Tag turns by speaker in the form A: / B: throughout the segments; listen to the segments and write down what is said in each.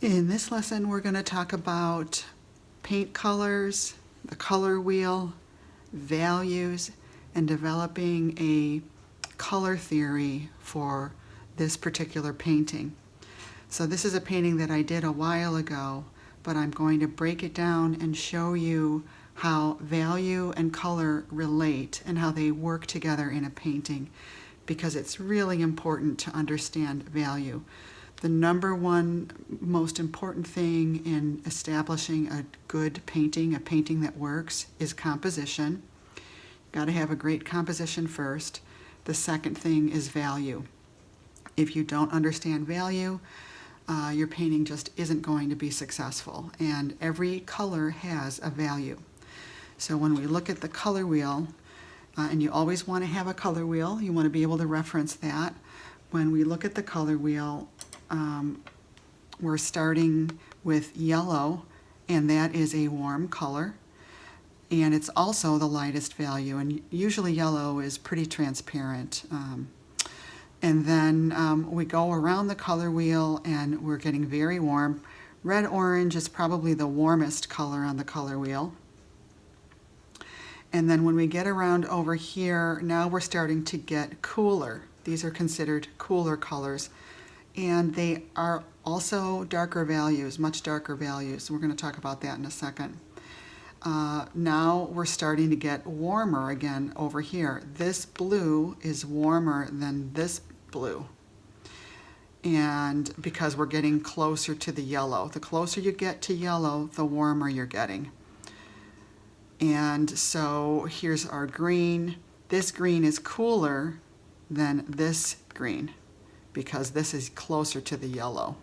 A: In this lesson, we're going to talk about paint colors, the color wheel, values, and developing a color theory for this particular painting. So this is a painting that I did a while ago, but I'm going to break it down and show you how value and color relate and how they work together in a painting, because it's really important to understand value. The number one most important thing in establishing a good painting, a painting that works, is composition. You've got to have a great composition first. The second thing is value. If you don't understand value, your painting just isn't going to be successful, and every color has a value. So when we look at the color wheel, and you always want to have a color wheel, you want to be able to reference that. When we look at the color wheel, we're starting with yellow, and that is a warm color, and it's also the lightest value, and usually yellow is pretty transparent. And then we go around the color wheel and we're getting very warm. Red orange is probably the warmest color on the color wheel. And then when we get around over here, now we're starting to get cooler. These are considered cooler colors. And they are also darker values, much darker values. We're going to talk about that in a second. Now we're starting to get warmer again over here. This blue is warmer than this blue. And because we're getting closer to the yellow. The closer you get to yellow, the warmer you're getting. And so here's our green. This green is cooler than this green, because this is closer to the yellow.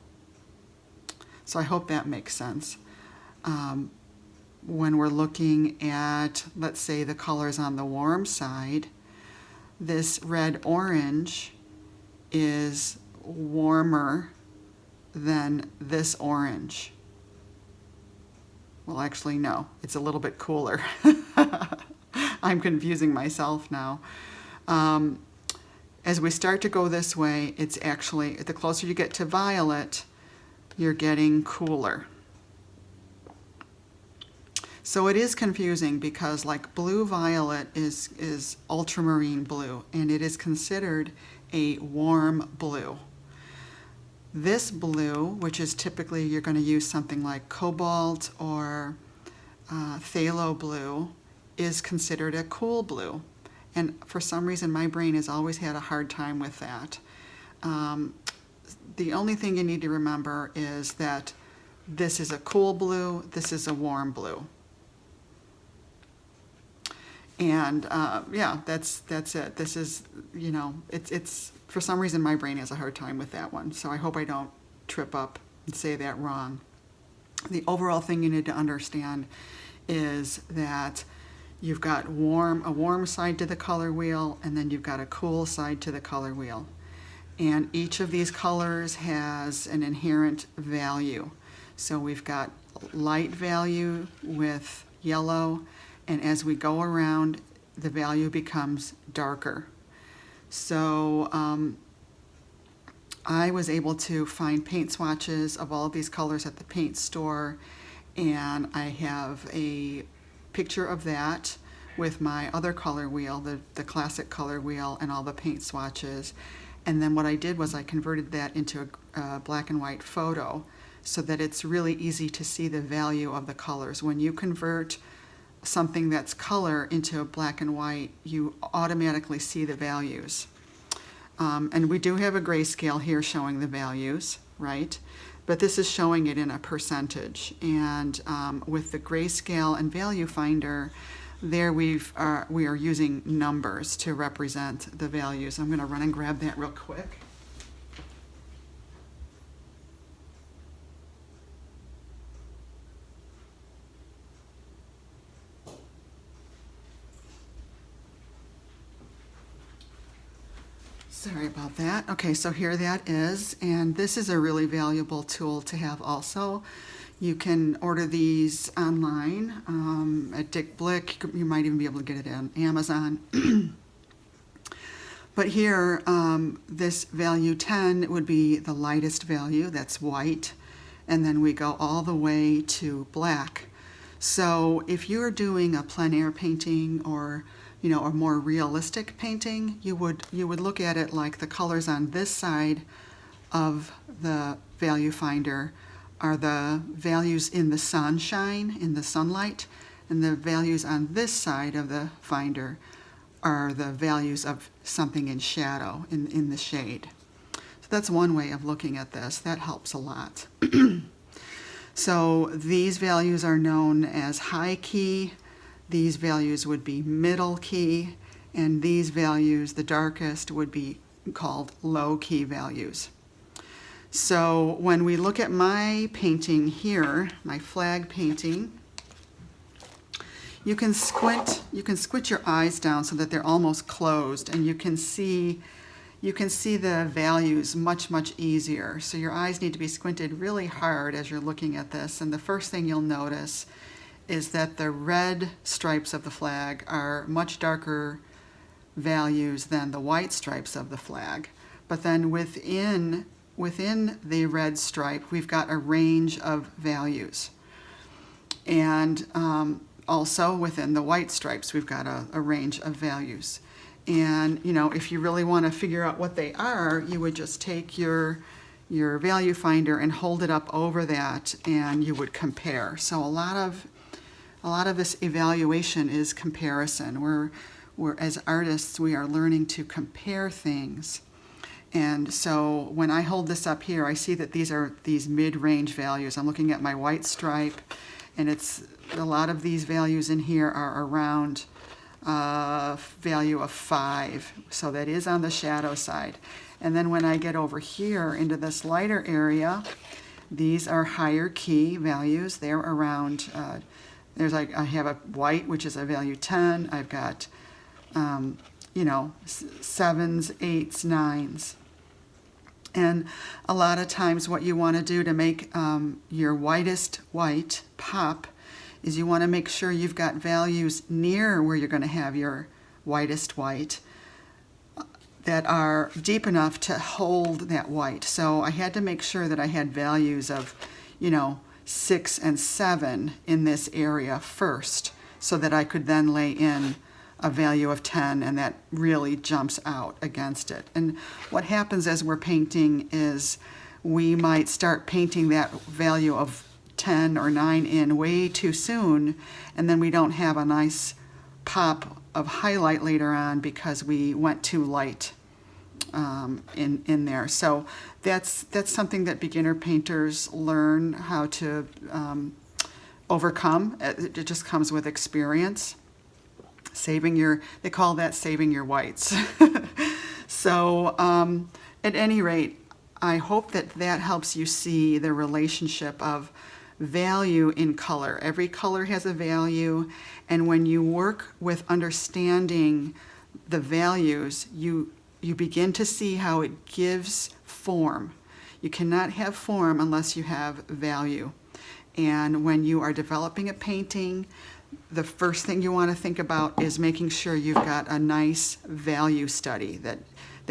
A: So I hope that makes sense. When we're looking at, let's say, the colors on the warm side, this red-orange is warmer than this orange. Well, actually, no, it's a little bit cooler. I'm confusing myself now. As we start to go this way, it's actually, the closer you get to violet, you're getting cooler. So it is confusing because, like, blue-violet is ultramarine blue, and it is considered a warm blue. This blue, which is typically, you're going to use something like cobalt or phthalo blue, is considered a cool blue. And for some reason, my brain has always had a hard time with that. The only thing you need to remember is that this is a cool blue, this is a warm blue. And yeah, that's it. This is, you know, it's for some reason my brain has a hard time with that one. So I hope I don't trip up and say that wrong. The overall thing you need to understand is that you've got a warm side to the color wheel, and then you've got a cool side to the color wheel. And each of these colors has an inherent value. So we've got light value with yellow, and as we go around, the value becomes darker. So I was able to find paint swatches of all of these colors at the paint store, and I have a picture of that with my other color wheel, the classic color wheel, and all the paint swatches. And then what I did was I converted that into a black and white photo so that it's really easy to see the value of the colors. When you convert something that's color into black and white, you automatically see the values. And we do have a grayscale here showing the values, right? But this is showing it in a percentage. And with the grayscale and value finder, there we are using numbers to represent the values. I'm going to run and grab that real quick. Sorry about that. Okay, so here that is, and this is a really valuable tool to have also. You can order these online at Dick Blick. You might even be able to get it on Amazon. But here, this value 10 would be the lightest value, that's white. and then we go all the way to black. So if you're doing a plein air painting or a more realistic painting, you would look at it like the colors on this side of the value finder are the values in the sunshine, in the sunlight, and the values on this side of the finder are the values of something in shadow, in the shade. So that's one way of looking at this. That helps a lot. So these values are known as high key. These values would be middle key, and these values, the darkest, would be called low key values. So when we look at my painting here, my flag painting, you can squint your eyes down so that they're almost closed, and you can see the values much easier. So your eyes need to be squinted really hard as you're looking at this, and the first thing you'll notice is that the red stripes of the flag are much darker values than the white stripes of the flag. But then within the red stripe, we've got a range of values. And also within the white stripes, we've got a range of values. And if you really want to figure out what they are, you would just take your value finder and hold it up over that, and you would compare. So a lot of this evaluation is comparison. We're as artists, we are learning to compare things. And so when I hold this up here, I see that these are these mid-range values. I'm looking at my white stripe, and it's a lot of these values in here are around value of 5. So that is on the shadow side. And then when I get over here into this lighter area, these are higher key values. They're around, I have a white, which is a value 10. I've got, 7s, 8s, 9s. And a lot of times what you want to do to make your whitest white pop is you want to make sure you've got values near where you're going to have your whitest white that are deep enough to hold that white. So I had to make sure that I had values of, 6 and 7 in this area first, so that I could then lay in a value of 10, and that really jumps out against it. And what happens as we're painting is we might start painting that value of 10 or 9 in way too soon, and then we don't have a nice pop of highlight later on because we went too light in there. So that's something that beginner painters learn how to overcome. It just comes with experience. They call that saving your whites. So at any rate, I hope that helps you see the relationship of value in color. Every color has a value, and when you work with understanding the values, you begin to see how it gives form. You cannot have form unless you have value. And when you are developing a painting, the first thing you want to think about is making sure you've got a nice value study, that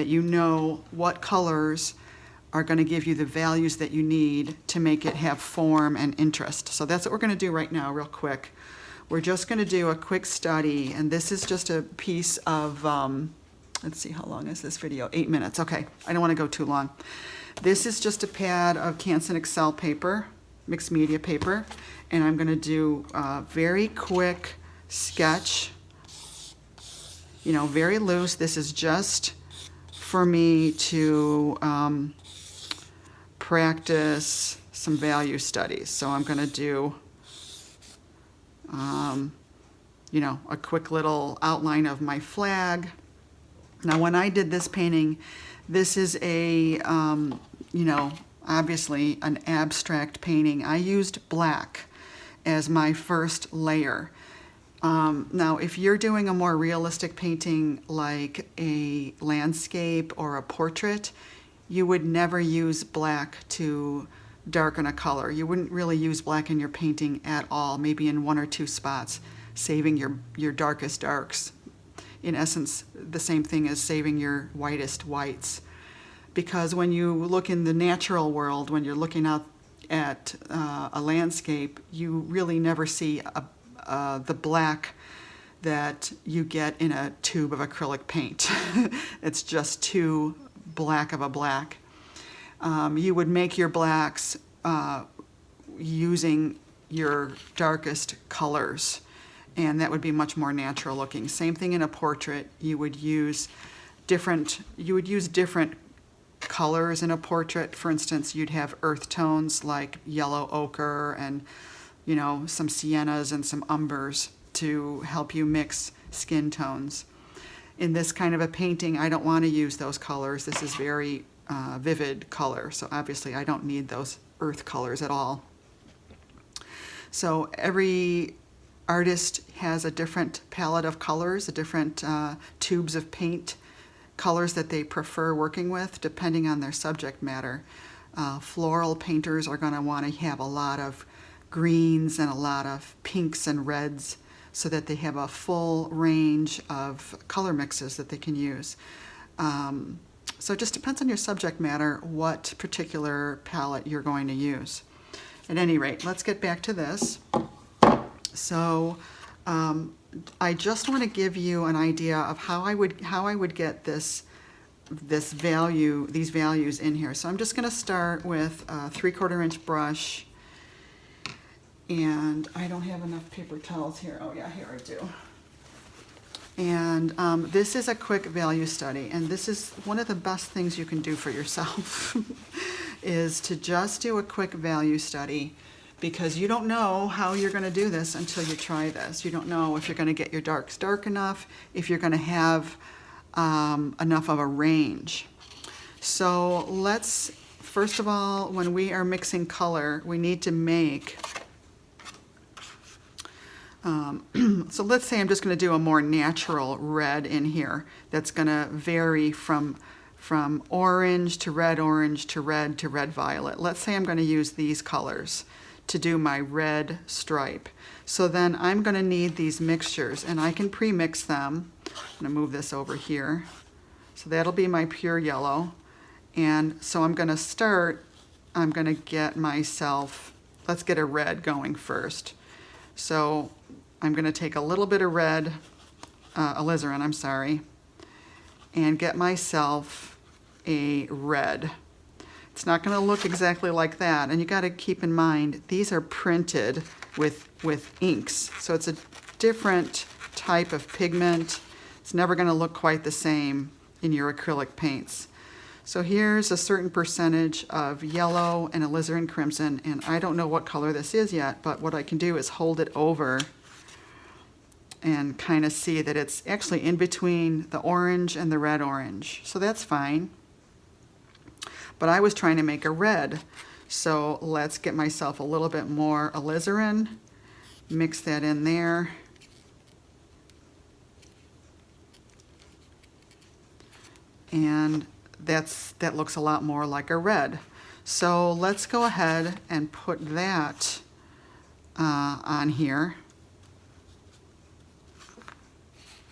A: you know what colors are going to give you the values that you need to make it have form and interest. So that's what we're going to do right now, real quick. We're just going to do a quick study, and this is just a piece of, let's see, how long is this video? 8 minutes. Okay, I don't want to go too long. This is just a pad of Canson Excel paper, mixed media paper, and I'm going to do a very quick sketch, very loose. This is just for me to practice some value studies. So I'm going to do, a quick little outline of my flag. Now, when I did this painting, this is a, obviously an abstract painting. I used black as my first layer. Now, if you're doing a more realistic painting like a landscape or a portrait, you would never use black to darken a color. You wouldn't really use black in your painting at all, maybe in 1 or 2 spots, saving your darkest darks. In essence, the same thing as saving your whitest whites. Because when you look in the natural world, when you're looking out at a landscape, you really never see the black that you get in a tube of acrylic paint. It's just too black of a black. You would make your blacks using your darkest colors, and that would be much more natural looking. Same thing in a portrait. You would use different colors in a portrait. For instance, you'd have earth tones like yellow ochre and, you know, some siennas and some umbers to help you mix skin tones. In this kind of a painting, I don't want to use those colors. This is very vivid color, so obviously I don't need those earth colors at all. So every artist has a different palette of colors, a different tubes of paint colors that they prefer working with depending on their subject matter. Floral painters are going to want to have a lot of greens and a lot of pinks and reds so that they have a full range of color mixes that they can use. So it just depends on your subject matter what particular palette you're going to use. At any rate, let's get back to this. So I just want to give you an idea of how I would get these values in here. So I'm just going to start with a 3/4 inch brush, and I don't have enough paper towels here. Oh yeah, here I do. And this is a quick value study, and this is one of the best things you can do for yourself is to just do a quick value study, because you don't know how you're going to do this until you try this. You don't know if you're going to get your darks dark enough, if you're going to have enough of a range. So let's, first of all, when we are mixing color, we need to make, so let's say I'm just going to do a more natural red in here that's going to vary from orange to red to red violet. Let's say I'm going to use these colors to do my red stripe. So then I'm going to need these mixtures, and I can pre-mix them. I'm going to move this over here. So that'll be my pure yellow. And so I'm going to start, I'm going to get myself, let's get a red going first. So I'm going to take a little bit of red, alizarin, I'm sorry, and get myself a red. It's not going to look exactly like that, and you got to keep in mind these are printed with inks, so it's a different type of pigment. It's never going to look quite the same in your acrylic paints. So here's a certain percentage of yellow and alizarin crimson, and I don't know what color this is yet, but what I can do is hold it over and kind of see that it's actually in between the orange and the red orange. So that's fine. But I was trying to make a red. So let's get myself a little bit more alizarin, mix that in there. And that looks a lot more like a red. So let's go ahead and put that on here.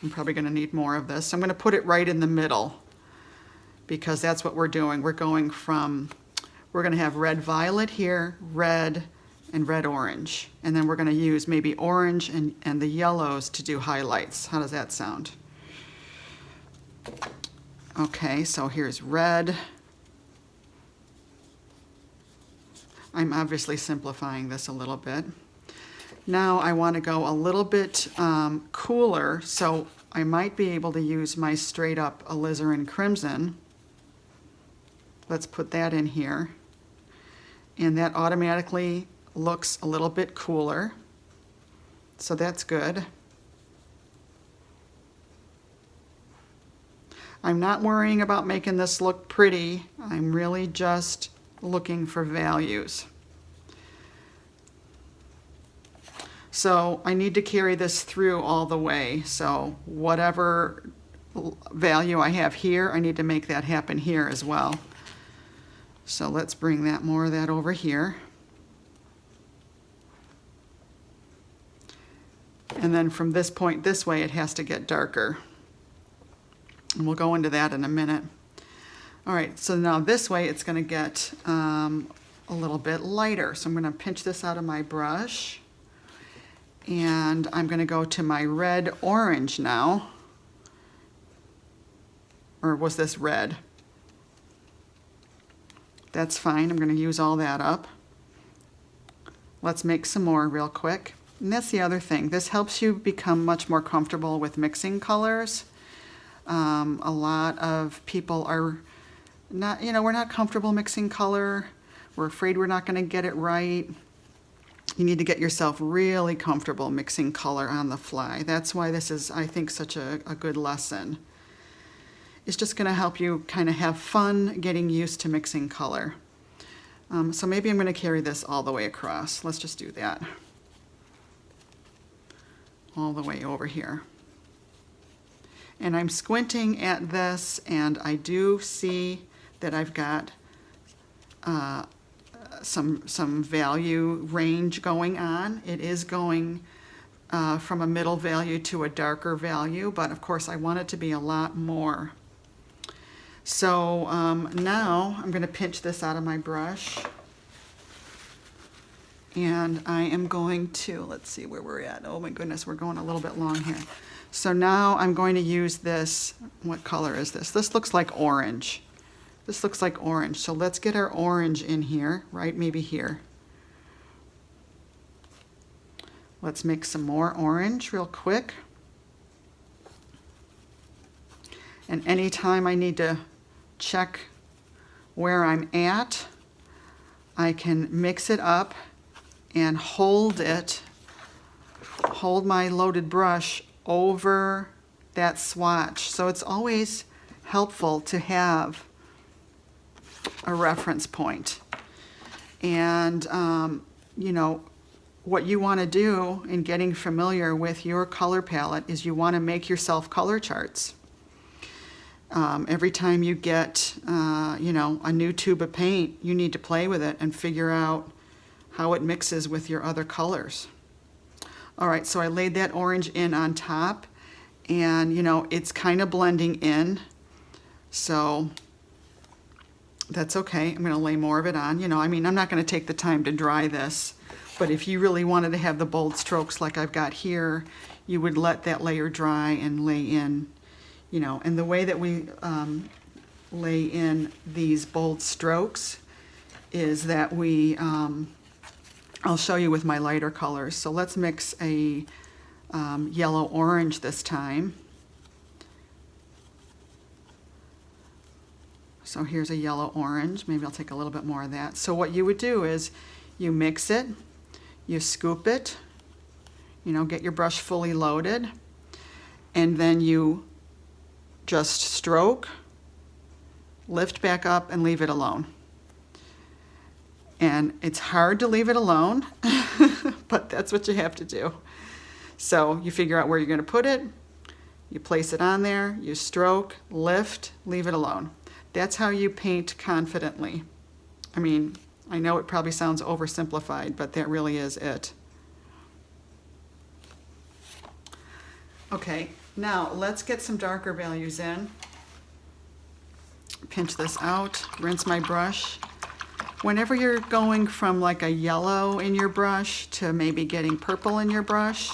A: I'm probably going to need more of this. I'm going to put it right in the middle because that's what we're doing. We're going we're going to have red violet here, red, and red orange. And then we're going to use maybe orange and the yellows to do highlights. How does that sound? Okay, so here's red. I'm obviously simplifying this a little bit. Now I want to go a little bit cooler, so I might be able to use my straight up alizarin crimson. Let's put that in here. And that automatically looks a little bit cooler. So that's good. I'm not worrying about making this look pretty. I'm really just looking for values. So I need to carry this through all the way. So whatever value I have here, I need to make that happen here as well. So let's bring that more of that over here. And then from this point this way, it has to get darker. And we'll go into that in a minute. All right, so now this way it's going to get a little bit lighter. So I'm going to pinch this out of my brush, and I'm going to go to my red orange now. Or was this red? That's fine. I'm going to use all that up. Let's make some more real quick. And that's the other thing. This helps you become much more comfortable with mixing colors. A lot of people are not, we're not comfortable mixing color. We're afraid we're not going to get it right. You need to get yourself really comfortable mixing color on the fly. That's why this is, I think, such a good lesson. It's just going to help you kind of have fun getting used to mixing color. So maybe I'm going to carry this all the way across. Let's just do that. All the way over here. And I'm squinting at this, and I do see that I've got some value range going on. It is going from a middle value to a darker value, but of course I want it to be a lot more. So now I'm going to pinch this out of my brush, and I am going to, let's see where we're at. Oh my goodness, we're going a little bit long here. So now I'm going to use this. What color is this? This looks like orange. This looks like orange. So let's get our orange in here, right? Maybe here. Let's make some more orange real quick. And anytime I need to check where I'm at, I can mix it up and hold my loaded brush over that swatch. So it's always helpful to have a reference point. And what you want to do in getting familiar with your color palette is you want to make yourself color charts. Every time you get, a new tube of paint, you need to play with it and figure out how it mixes with your other colors. All right, so I laid that orange in on top, and, it's kind of blending in, so that's okay. I'm going to lay more of it on. I'm not going to take the time to dry this, but if you really wanted to have the bold strokes like I've got here, you would let that layer dry and lay in. And the way that we lay in these bold strokes is that we, I'll show you with my lighter colors. So let's mix a yellow-orange this time. So here's a yellow-orange. Maybe I'll take a little bit more of that. So what you would do is you mix it, you scoop it, get your brush fully loaded, and then you just stroke, lift back up, and leave it alone. And it's hard to leave it alone, but that's what you have to do. So you figure out where you're going to put it, you place it on there, you stroke, lift, leave it alone. That's how you paint confidently. I know it probably sounds oversimplified, but that really is it. Okay. Now, let's get some darker values in. Pinch this out, rinse my brush. Whenever you're going from like a yellow in your brush to maybe getting purple in your brush,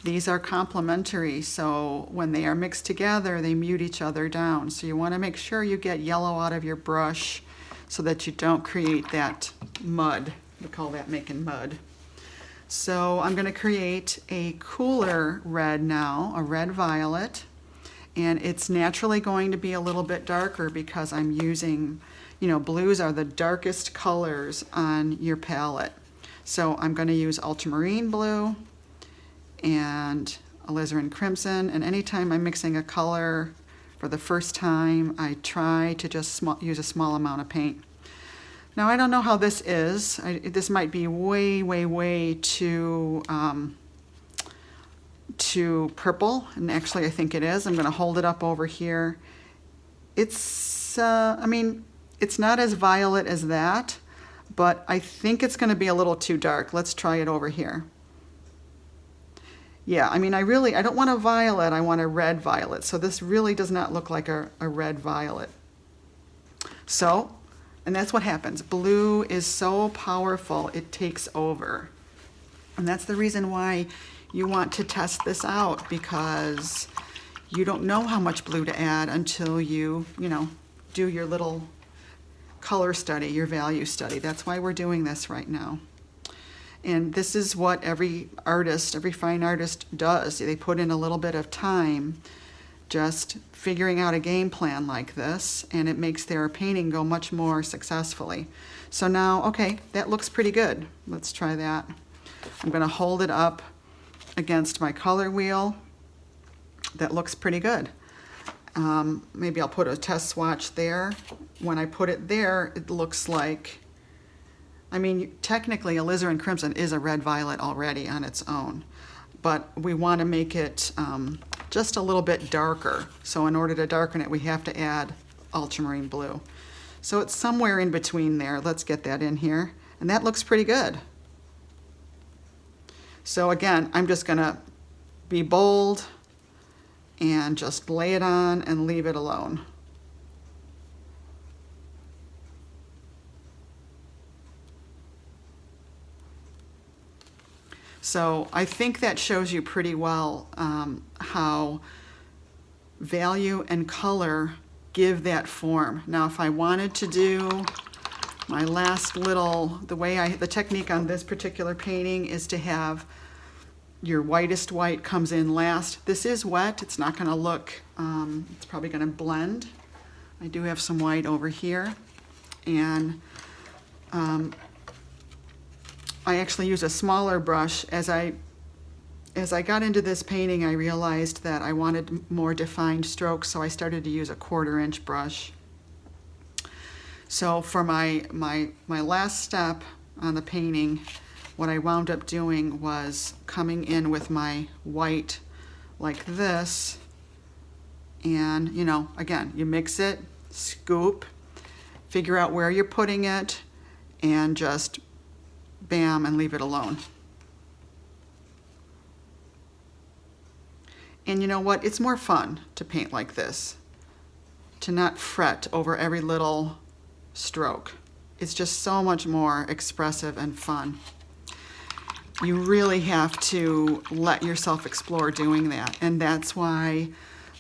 A: these are complementary, so when they are mixed together, they mute each other down. So you want to make sure you get yellow out of your brush so that you don't create that mud. We call that making mud. So I'm going to create a cooler red now, a red violet, and it's naturally going to be a little bit darker because I'm using, blues are the darkest colors on your palette. So I'm going to use ultramarine blue and alizarin crimson, and anytime I'm mixing a color for the first time, I try to just use a small amount of paint. Now, I don't know how this is. This might be way, way, way too purple, and actually I think it is. I'm going to hold it up over here. It's, it's not as violet as that, but I think it's going to be a little too dark. Let's try it over here. Yeah, I don't want a violet, I want a red violet. So this really does not look like a red violet. So And that's what happens. Blue is so powerful, it takes over. And that's the reason why you want to test this out, because you don't know how much blue to add until you do your little color study, your value study. That's why we're doing this right now. And this is what every artist, every fine artist does. They put in a little bit of time just figuring out a game plan like this, and it makes their painting go much more successfully. So now, okay, that looks pretty good. Let's try that. I'm going to hold it up against my color wheel. That looks pretty good. Maybe I'll put a test swatch there. When I put it there, it looks like, I mean, technically alizarin crimson is a red violet already on its own, but we want to make it just a little bit darker. So in order to darken it, we have to add ultramarine blue. So it's somewhere in between there. Let's get that in here. And that looks pretty good. So again, I'm just gonna be bold and just lay it on and leave it alone. So I think that shows you pretty well how value and color give that form. Now, if I wanted to do my last little, the technique on this particular painting is to have your whitest white comes in last. This is wet, it's not gonna look, it's probably gonna blend. I do have some white over here, and I actually use a smaller brush. As I got into this painting, I realized that I wanted more defined strokes, so I started to use a 1/4 inch brush. So for my last step on the painting, what I wound up doing was coming in with my white like this, and again, you mix it, scoop, figure out where you're putting it, and just bam, and leave it alone. And you know what? It's more fun to paint like this, to not fret over every little stroke. It's just so much more expressive and fun. You really have to let yourself explore doing that. And that's why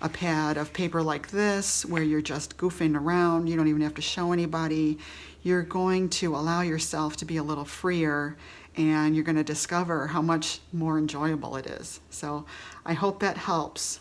A: a pad of paper like this, where you're just goofing around, you don't even have to show anybody, you're going to allow yourself to be a little freer, and you're going to discover how much more enjoyable it is. So I hope that helps.